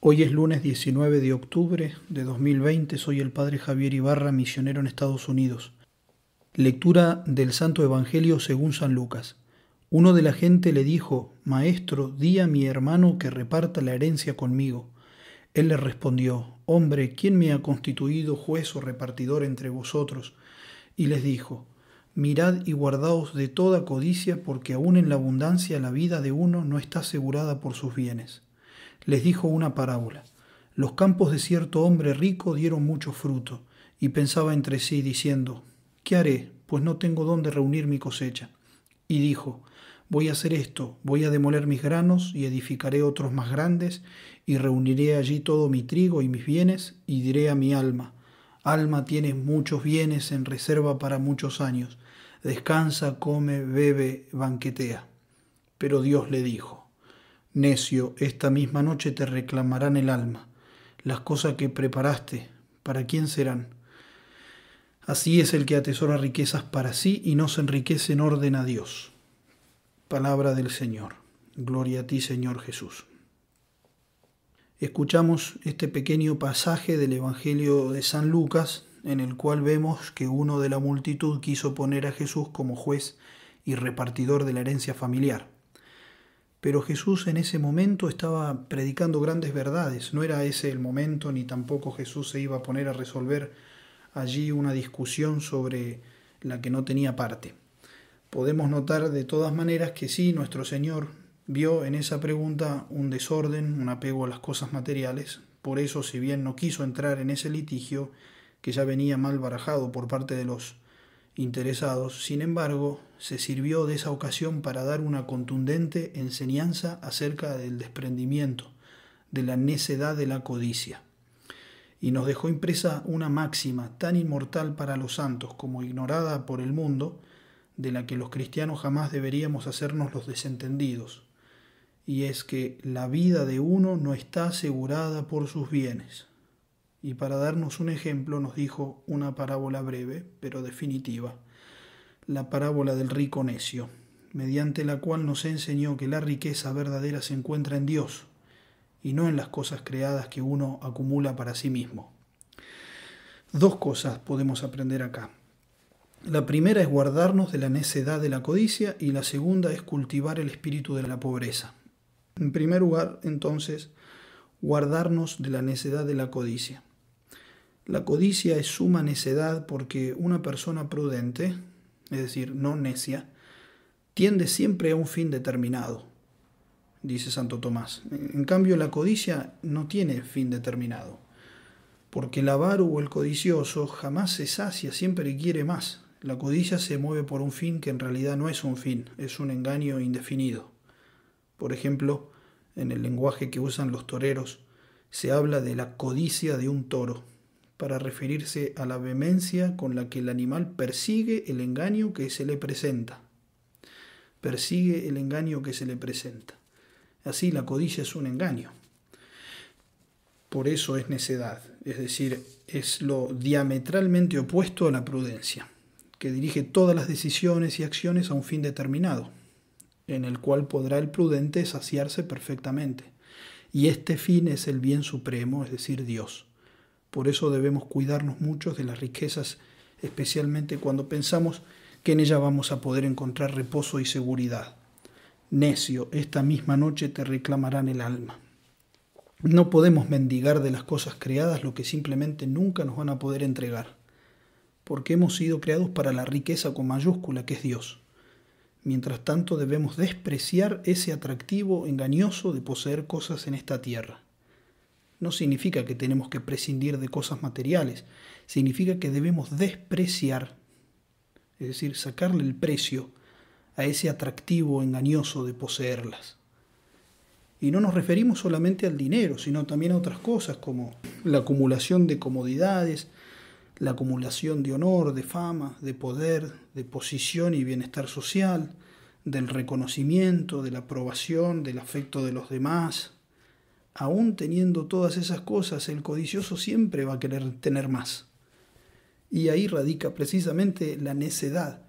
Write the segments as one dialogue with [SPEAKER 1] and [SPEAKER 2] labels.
[SPEAKER 1] Hoy es lunes 19 de octubre de 2020, soy el Padre Javier Ibarra, misionero en Estados Unidos. Lectura del Santo Evangelio según San Lucas. Uno de la gente le dijo: Maestro, di a mi hermano que reparta la herencia conmigo. Él le respondió: Hombre, ¿quién me ha constituido juez o repartidor entre vosotros? Y les dijo: Mirad y guardaos de toda codicia, porque aun en la abundancia la vida de uno no está asegurada por sus bienes. Les dijo una parábola. Los campos de cierto hombre rico dieron mucho fruto, y pensaba entre sí, diciendo: ¿Qué haré? Pues no tengo dónde reunir mi cosecha. Y dijo: Voy a hacer esto, voy a demoler mis granos, y edificaré otros más grandes, y reuniré allí todo mi trigo y mis bienes, y diré a mi alma: Alma, tienes muchos bienes en reserva para muchos años. Descansa, come, bebe, banquetea. Pero Dios le dijo: Necio, esta misma noche te reclamarán el alma. Las cosas que preparaste, ¿para quién serán? Así es el que atesora riquezas para sí y no se enriquece en orden a Dios. Palabra del Señor. Gloria a ti, Señor Jesús. Escuchamos este pequeño pasaje del Evangelio de San Lucas, en el cual vemos que uno de la multitud quiso poner a Jesús como juez y repartidor de la herencia familiar. Pero Jesús en ese momento estaba predicando grandes verdades. No era ese el momento, ni tampoco Jesús se iba a poner a resolver allí una discusión sobre la que no tenía parte. Podemos notar de todas maneras que sí, nuestro Señor vio en esa pregunta un desorden, un apego a las cosas materiales. Por eso, si bien no quiso entrar en ese litigio, que ya venía mal barajado por parte de los interesados, sin embargo, se sirvió de esa ocasión para dar una contundente enseñanza acerca del desprendimiento, de la necedad de la codicia. Y nos dejó impresa una máxima tan inmortal para los santos como ignorada por el mundo, de la que los cristianos jamás deberíamos hacernos los desentendidos, y es que la vida de uno no está asegurada por sus bienes. Y para darnos un ejemplo nos dijo una parábola breve, pero definitiva, la parábola del rico necio, mediante la cual nos enseñó que la riqueza verdadera se encuentra en Dios y no en las cosas creadas que uno acumula para sí mismo. Dos cosas podemos aprender acá. La primera es guardarnos de la necedad de la codicia y la segunda es cultivar el espíritu de la pobreza. En primer lugar, entonces, guardarnos de la necedad de la codicia. La codicia es suma necedad porque una persona prudente, es decir, no necia, tiende siempre a un fin determinado, dice Santo Tomás. En cambio, la codicia no tiene fin determinado, porque el avaro o el codicioso jamás se sacia, siempre quiere más. La codicia se mueve por un fin que en realidad no es un fin, es un engaño indefinido. Por ejemplo, en el lenguaje que usan los toreros, se habla de la codicia de un toro, para referirse a la vehemencia con la que el animal persigue el engaño que se le presenta. Persigue el engaño que se le presenta. Así la codicia es un engaño. Por eso es necedad, es decir, es lo diametralmente opuesto a la prudencia, que dirige todas las decisiones y acciones a un fin determinado, en el cual podrá el prudente saciarse perfectamente. Y este fin es el bien supremo, es decir, Dios. Por eso debemos cuidarnos mucho de las riquezas, especialmente cuando pensamos que en ellas vamos a poder encontrar reposo y seguridad. Necio, esta misma noche te reclamarán el alma. No podemos mendigar de las cosas creadas lo que simplemente nunca nos van a poder entregar, porque hemos sido creados para la riqueza con mayúscula que es Dios. Mientras tanto debemos despreciar ese atractivo engañoso de poseer cosas en esta tierra. No significa que tenemos que prescindir de cosas materiales, significa que debemos despreciar, es decir, sacarle el precio a ese atractivo engañoso de poseerlas. Y no nos referimos solamente al dinero, sino también a otras cosas como la acumulación de comodidades, la acumulación de honor, de fama, de poder, de posición y bienestar social, del reconocimiento, de la aprobación, del afecto de los demás. Aún teniendo todas esas cosas, el codicioso siempre va a querer tener más. Y ahí radica precisamente la necedad,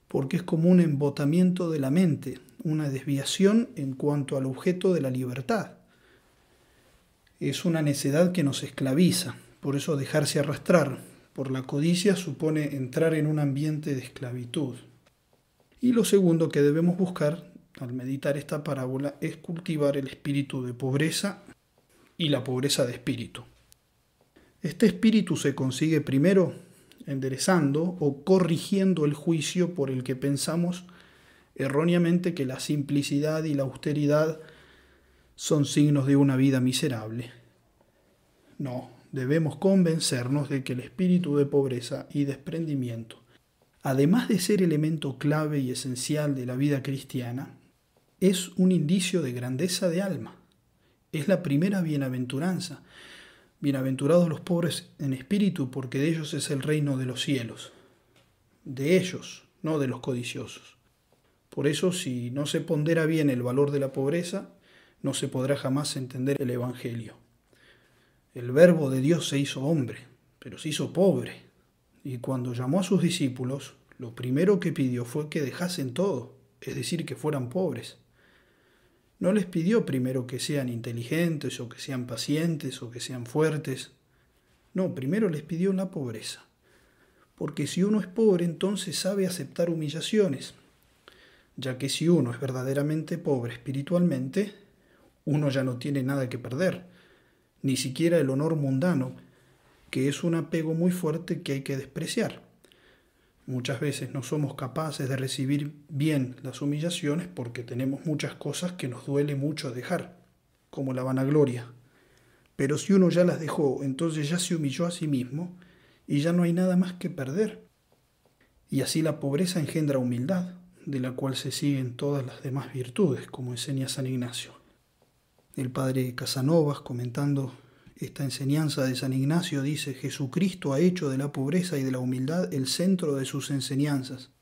[SPEAKER 1] porque es como un embotamiento de la mente, una desviación en cuanto al objeto de la libertad. Es una necedad que nos esclaviza, por eso dejarse arrastrar por la codicia supone entrar en un ambiente de esclavitud. Y lo segundo que debemos buscar al meditar esta parábola es cultivar el espíritu de pobreza y la pobreza de espíritu. Este espíritu se consigue primero enderezando o corrigiendo el juicio por el que pensamos erróneamente que la simplicidad y la austeridad son signos de una vida miserable. No, debemos convencernos de que el espíritu de pobreza y desprendimiento, además de ser elemento clave y esencial de la vida cristiana, es un indicio de grandeza de alma. Es la primera bienaventuranza. Bienaventurados los pobres en espíritu, porque de ellos es el reino de los cielos. De ellos, no de los codiciosos. Por eso, si no se pondera bien el valor de la pobreza, no se podrá jamás entender el Evangelio. El Verbo de Dios se hizo hombre, pero se hizo pobre. Y cuando llamó a sus discípulos, lo primero que pidió fue que dejasen todo, es decir, que fueran pobres. No les pidió primero que sean inteligentes o que sean pacientes o que sean fuertes. No, primero les pidió la pobreza. Porque si uno es pobre, entonces sabe aceptar humillaciones, ya que si uno es verdaderamente pobre espiritualmente, uno ya no tiene nada que perder, ni siquiera el honor mundano, que es un apego muy fuerte que hay que despreciar. Muchas veces no somos capaces de recibir bien las humillaciones porque tenemos muchas cosas que nos duele mucho dejar, como la vanagloria. Pero si uno ya las dejó, entonces ya se humilló a sí mismo y ya no hay nada más que perder. Y así la pobreza engendra humildad, de la cual se siguen todas las demás virtudes, como enseña San Ignacio. El padre Casanovas, comentando esta enseñanza de San Ignacio, dice: Jesucristo ha hecho de la pobreza y de la humildad el centro de sus enseñanzas.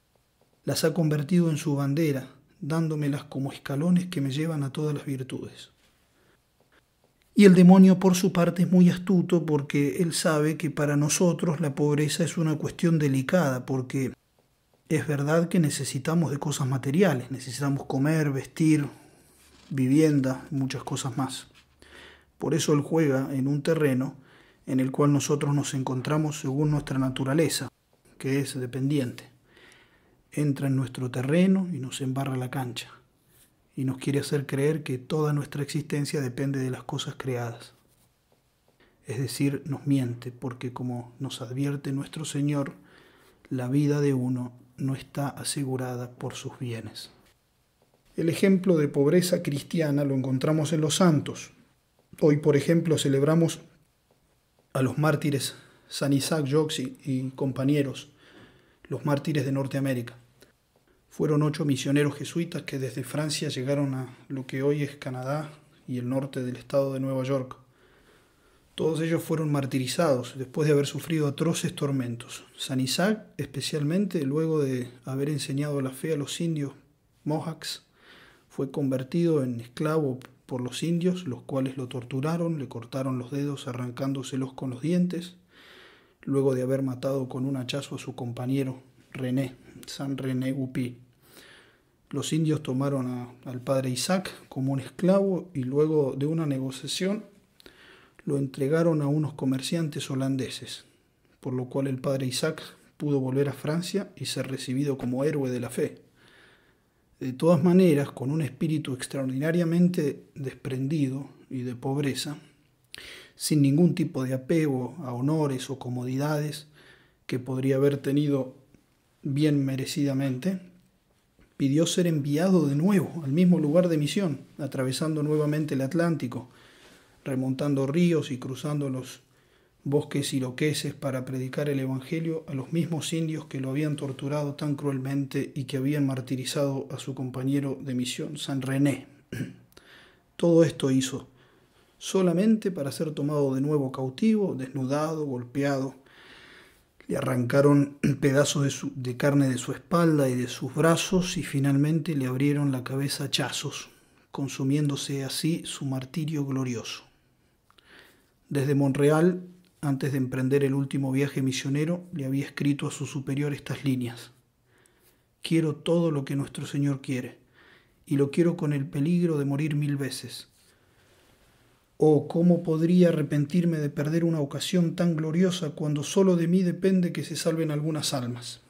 [SPEAKER 1] Las ha convertido en su bandera, dándomelas como escalones que me llevan a todas las virtudes. Y el demonio, por su parte, es muy astuto porque él sabe que para nosotros la pobreza es una cuestión delicada, porque es verdad que necesitamos de cosas materiales, necesitamos comer, vestir, vivienda, muchas cosas más. Por eso él juega en un terreno en el cual nosotros nos encontramos según nuestra naturaleza, que es dependiente. Entra en nuestro terreno y nos embarra la cancha, y nos quiere hacer creer que toda nuestra existencia depende de las cosas creadas. Es decir, nos miente, porque como nos advierte nuestro Señor, la vida de uno no está asegurada por sus bienes. El ejemplo de pobreza cristiana lo encontramos en los santos. Hoy, por ejemplo, celebramos a los mártires San Isaac Jogues y compañeros, los mártires de Norteamérica. Fueron 8 misioneros jesuitas que desde Francia llegaron a lo que hoy es Canadá y el norte del estado de Nueva York. Todos ellos fueron martirizados después de haber sufrido atroces tormentos. San Isaac, especialmente, luego de haber enseñado la fe a los indios Mohawks, fue convertido en esclavo por los indios, los cuales lo torturaron, le cortaron los dedos arrancándoselos con los dientes, luego de haber matado con un hachazo a su compañero René, San René Goupil. Los indios tomaron al padre Isaac como un esclavo y luego de una negociación lo entregaron a unos comerciantes holandeses, por lo cual el padre Isaac pudo volver a Francia y ser recibido como héroe de la fe. De todas maneras, con un espíritu extraordinariamente desprendido y de pobreza, sin ningún tipo de apego a honores o comodidades que podría haber tenido bien merecidamente, pidió ser enviado de nuevo al mismo lugar de misión, atravesando nuevamente el Atlántico, remontando ríos y cruzando los bosques iroqueses para predicar el Evangelio a los mismos indios que lo habían torturado tan cruelmente y que habían martirizado a su compañero de misión, San René. Todo esto hizo solamente para ser tomado de nuevo cautivo, desnudado, golpeado. Le arrancaron pedazos de carne de su espalda y de sus brazos y finalmente le abrieron la cabeza a hachazos, consumiéndose así su martirio glorioso. Desde Montreal, antes de emprender el último viaje misionero, le había escrito a su superior estas líneas: Quiero todo lo que nuestro Señor quiere, y lo quiero con el peligro de morir 1000 veces. Oh, ¿cómo podría arrepentirme de perder una ocasión tan gloriosa cuando solo de mí depende que se salven algunas almas?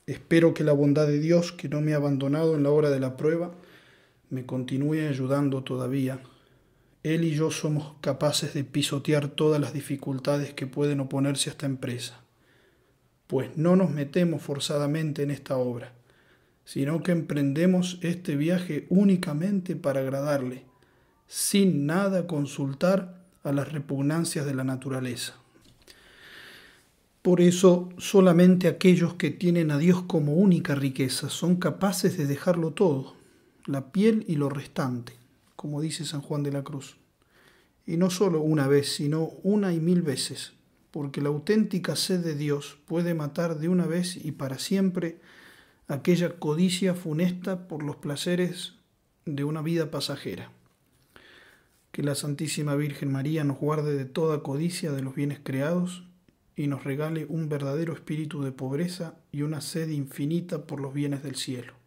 [SPEAKER 1] Espero que la bondad de Dios, que no me ha abandonado en la hora de la prueba, me continúe ayudando todavía. Él y yo somos capaces de pisotear todas las dificultades que pueden oponerse a esta empresa, pues no nos metemos forzadamente en esta obra, sino que emprendemos este viaje únicamente para agradarle, sin nada consultar a las repugnancias de la naturaleza. Por eso, solamente aquellos que tienen a Dios como única riqueza son capaces de dejarlo todo, la piel y lo restante, como dice San Juan de la Cruz. Y no solo una vez, sino 1.000 veces, porque la auténtica sed de Dios puede matar de una vez y para siempre aquella codicia funesta por los placeres de una vida pasajera. Que la Santísima Virgen María nos guarde de toda codicia de los bienes creados y nos regale un verdadero espíritu de pobreza y una sed infinita por los bienes del cielo.